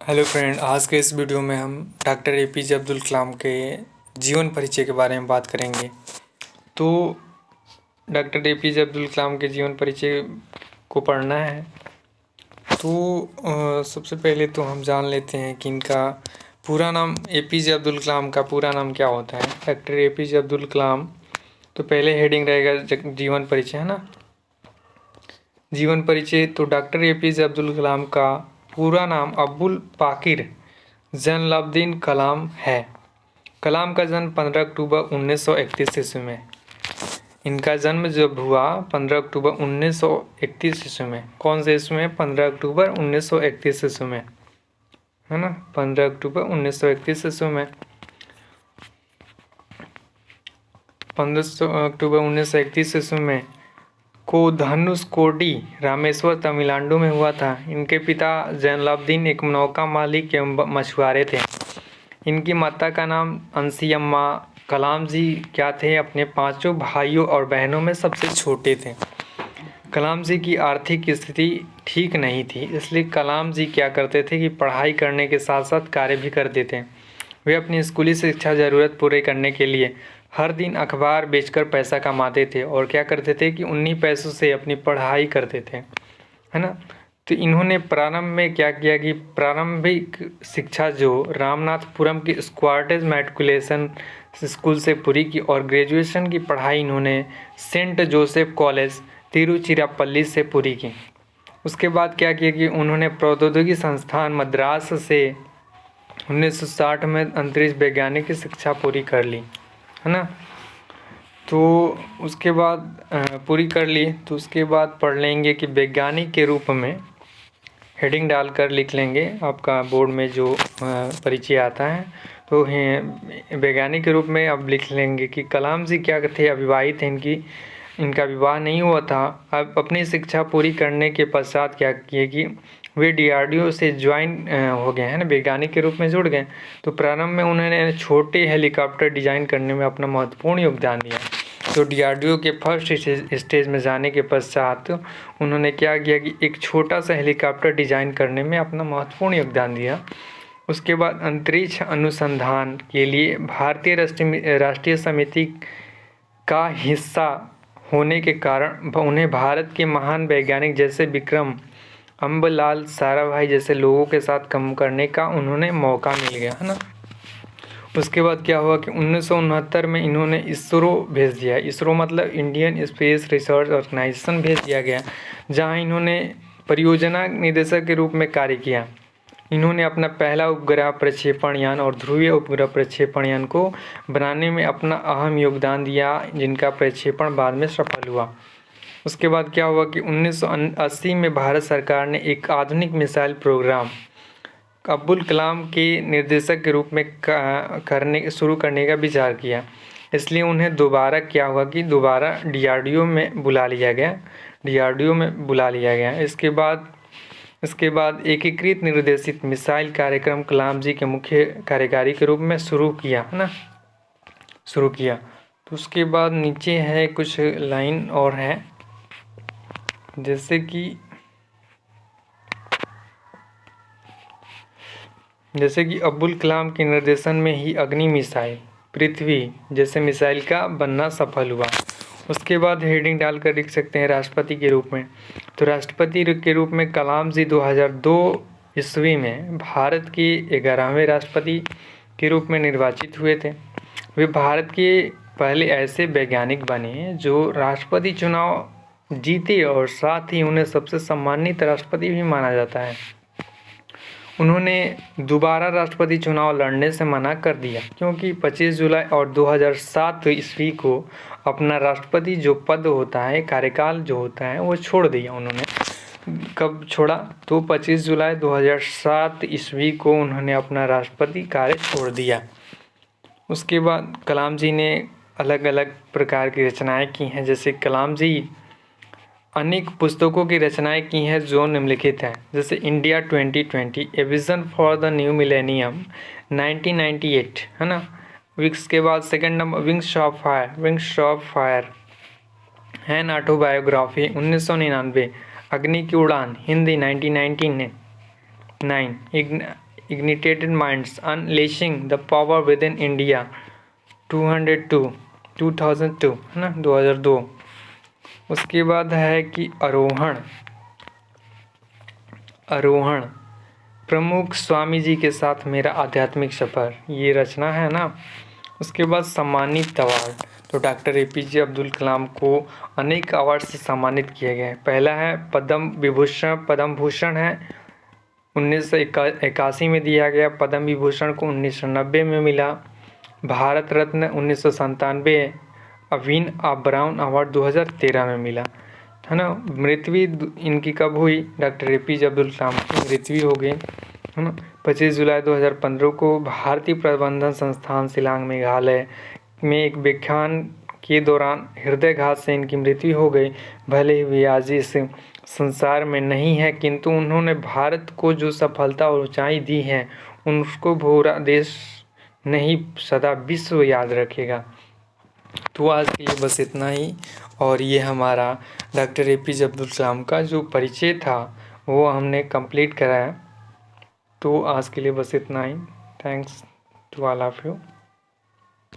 Hello friend, आज के इस वीडियो में हम डॉक्टर एपीजे अब्दुल कलाम के जीवन परिचय के बारे में बात करेंगे। तो डॉक्टर एपीजे अब्दुल कलाम के जीवन परिचय को पढ़ना है तो सबसे पहले तो हम जान लेते हैं कि इनका पूरा नाम, एपीजे अब्दुल कलाम का पूरा नाम क्या होता है। डॉक्टर एपीजे अब्दुल कलाम, तो पहले हेडिंग रहेगा जीवन परिचय, है ना। जीवन परिचय, तो डॉक्टर एपीजे अब्दुल कलाम का पूरा नाम अब्दुल पाकिर जैनुलब्दीन कलाम है। कलाम का जन्म 15 अक्टूबर 1931 ईस्वी में। इनका जन्म जब हुआ 15 अक्टूबर 1931 ईस्वी में। कौन से ईस्वी में? 15 अक्टूबर 1931 ईस्वी में, है ना। 15 अक्टूबर 1931 ईस्वी में। 15 अक्टूबर 1931 ईस्वी में को धनुषकोडी रामेश्वर तमिलनाडु में हुआ था। इनके पिता जैनुलब्दीन एक नौका मालिक एवं मछुआरे थे। इनकी माता का नाम अंसियम्मा। कलाम जी क्या थे? अपने पांचों भाइयों और बहनों में सबसे छोटे थे। कलाम जी की आर्थिक स्थिति ठीक नहीं थी, इसलिए कलाम जी क्या करते थे कि पढ़ाई करने के साथ साथ कार्य भी करते थे। वे अपनी स्कूली शिक्षा ज़रूरत पूरे करने के लिए हर दिन अखबार बेचकर पैसा कमाते थे और क्या करते थे कि उन्हीं पैसों से अपनी पढ़ाई करते थे, है ना। तो इन्होंने प्रारंभ में क्या किया कि प्रारंभिक शिक्षा जो रामनाथपुरम की स्क्वार्टेज मैट्रिकुलेशन स्कूल से पूरी की और ग्रेजुएशन की पढ़ाई इन्होंने सेंट जोसेफ कॉलेज तिरुचिरापल्ली से पूरी की। उसके बाद क्या किया कि उन्होंने प्रौद्योगिकी संस्थान मद्रास से 1960 में अंतरिक्ष वैज्ञानिक की शिक्षा पूरी कर ली, है ना। तो उसके बाद पूरी कर ली, तो उसके बाद पढ़ लेंगे कि वैज्ञानिक के रूप में हेडिंग डालकर लिख लेंगे। आपका बोर्ड में जो परिचय आता है तो वैज्ञानिक के रूप में अब लिख लेंगे कि कलाम जी क्या थे? अविवाहित थे। इनका विवाह नहीं हुआ था। अब अपनी शिक्षा पूरी करने के पश्चात क्या किए कि वे डीआरडीओ से ज्वाइन हो गए, हैं ना, वैज्ञानिक के रूप में जुड़ गए। तो प्रारंभ में उन्होंने छोटे हेलीकॉप्टर डिजाइन करने में अपना महत्वपूर्ण योगदान दिया। तो डीआरडीओ के फर्स्ट स्टेज में जाने के पश्चात उन्होंने क्या किया कि एक छोटा सा हेलीकॉप्टर डिजाइन करने में अपना महत्वपूर्ण योगदान दिया। उसके बाद अंतरिक्ष अनुसंधान के लिए भारतीय राष्ट्रीय समिति का हिस्सा होने के कारण उन्हें भारत के महान वैज्ञानिक जैसे विक्रम, अम्बलाल साराभाई जैसे लोगों के साथ काम करने का उन्होंने मौका मिल गया, है ना। उसके बाद क्या हुआ कि 1969 में इन्होंने इसरो भेज दिया। इसरो मतलब इंडियन स्पेस रिसर्च ऑर्गेनाइजेशन भेज दिया गया, जहां इन्होंने परियोजना निदेशक के रूप में कार्य किया। इन्होंने अपना पहला उपग्रह प्रक्षेपण यान और ध्रुवीय उपग्रह प्रक्षेपण यान को बनाने में अपना अहम योगदान दिया, जिनका प्रक्षेपण बाद में सफल हुआ। उसके बाद क्या हुआ कि 1980 में भारत सरकार ने एक आधुनिक मिसाइल प्रोग्राम अब्दुल कलाम के निर्देशक के रूप में शुरू करने का विचार किया। इसलिए उन्हें दोबारा क्या हुआ कि दोबारा डीआरडीओ में बुला लिया गया। इसके बाद एकीकृत निर्देशित मिसाइल कार्यक्रम कलाम जी के मुख्य कार्यकारी के रूप में शुरू किया। तो उसके बाद नीचे है कुछ लाइन और है, जैसे कि अब्दुल कलाम के निर्देशन में ही अग्नि मिसाइल, पृथ्वी जैसे मिसाइल का बनना सफल हुआ। उसके बाद हेडिंग डालकर लिख सकते हैं राष्ट्रपति के रूप में। तो राष्ट्रपति के रूप में कलाम जी 2002 ईस्वी में भारत के 11वें राष्ट्रपति के रूप में निर्वाचित हुए थे। वे भारत के पहले ऐसे वैज्ञानिक बने जो राष्ट्रपति चुनाव जीते और साथ ही उन्हें सबसे सम्मानित राष्ट्रपति भी माना जाता है। उन्होंने दोबारा राष्ट्रपति चुनाव लड़ने से मना कर दिया क्योंकि 25 जुलाई और 2007 ईस्वी को अपना राष्ट्रपति जो पद होता है, कार्यकाल जो होता है, वो छोड़ दिया उन्होंने। कब छोड़ा? तो 25 जुलाई 2007 ईस्वी को उन्होंने अपना राष्ट्रपति कार्य छोड़ दिया। उसके बाद कलाम जी ने अलग अलग प्रकार की रचनाएं की हैं। जैसे कलाम जी अनेक पुस्तकों की रचनाएं की हैं जो निम्नलिखित हैं। जैसे India 2020, a vision for the new millennium 1998, है ना। इसके बाद second number wings of fire an autobiography 1999, Agni ki Udaan Hindi 1999, ignited minds unleashing the power within India 2002 है ना, 2002। उसके बाद है कि आरोहण प्रमुख स्वामी जी के साथ मेरा आध्यात्मिक सफर, ये रचना है ना। उसके बाद सम्मानित अवार्ड, तो डॉक्टर APJ अब्दुल कलाम को अनेक अवार्ड से सम्मानित किए गए। पहला है पद्म भूषण है 1981 में दिया गया। पद्म विभूषण को 1990 में मिला। भारत रत्न 1997, अविन ब्राउन अवार्ड 2013 में मिला, है ना। मृत्यु इनकी कब हुई? डॉक्टर APJ अब्दुल कलाम की मृत्यु हो गई, है ना, 25 जुलाई 2015 को भारतीय प्रबंधन संस्थान शिलांग मेघालय में एक व्याख्यान के दौरान हृदयघात से इनकी मृत्यु हो गई। भले ही वे आज इस संसार में नहीं है, किंतु उन्होंने भारत को जो सफलता और ऊंचाई दी है उनको पूरा देश नहीं सदा विश्व याद रखेगा। तो आज के लिए बस इतना ही, और ये हमारा डॉक्टर APJ अब्दुल कलाम का जो परिचय था वो हमने कंप्लीट कराया। तो आज के लिए बस इतना ही। Thanks to all of you.